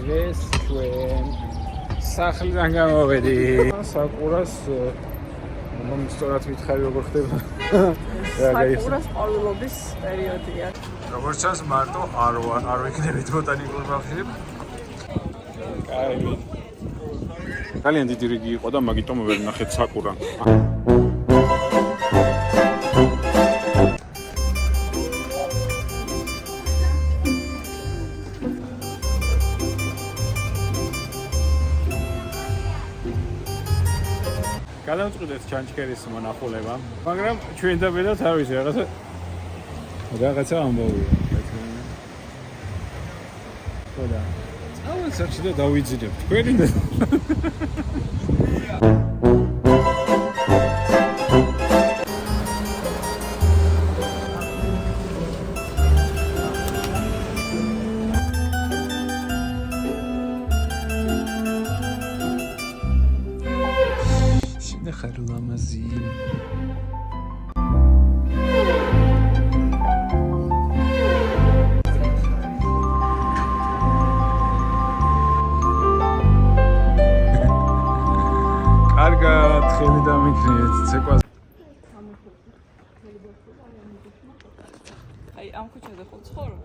დღეს ჩვენ სახლიდან გამოვედი. საკურას მომსწორად მითხარი როგორ ხდება. საკურას ყვავილობის პერიოდია. როგორც ჩანს მარტო არ ვიქნებით ბოტანიკურ ბაღში. კაი. ძალიან დიდი რიგი იყო და მაგიტომ ვერ ნახეთ საკურა. გადავწყვიტეთ ჩანჩქერის მონახულება, მაგრამ ჩვენ დაბედავთ არ ვიცი რაღაცა ამბავია. ხოდა. წავეცარჩი და დავიძინებ თქვენი და ლამაზი კარგად ხელი დამიქნიეთ ცეკვაზე აი ამ ქუჩაზე ხო ცხოვრობ?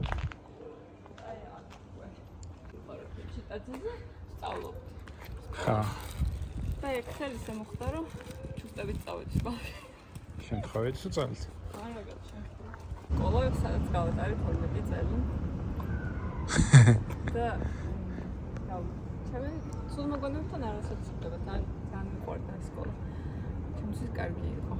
აი აქვე ჩიტაძეზე სწავლობ. ხა და ეგ ხელის მოხდა რომ ჩუსტებით წავედი ბავშვი. შემთხვევით თუ წალით? არა გასაშემთხვევა. სკოლა სადაც გავეთ არის 12 წელი. და ჩემი სულ მოგონებთან არასოდეს ხდება თან მიყვარდა სკოლა. ჩემთვის კარგი იყო.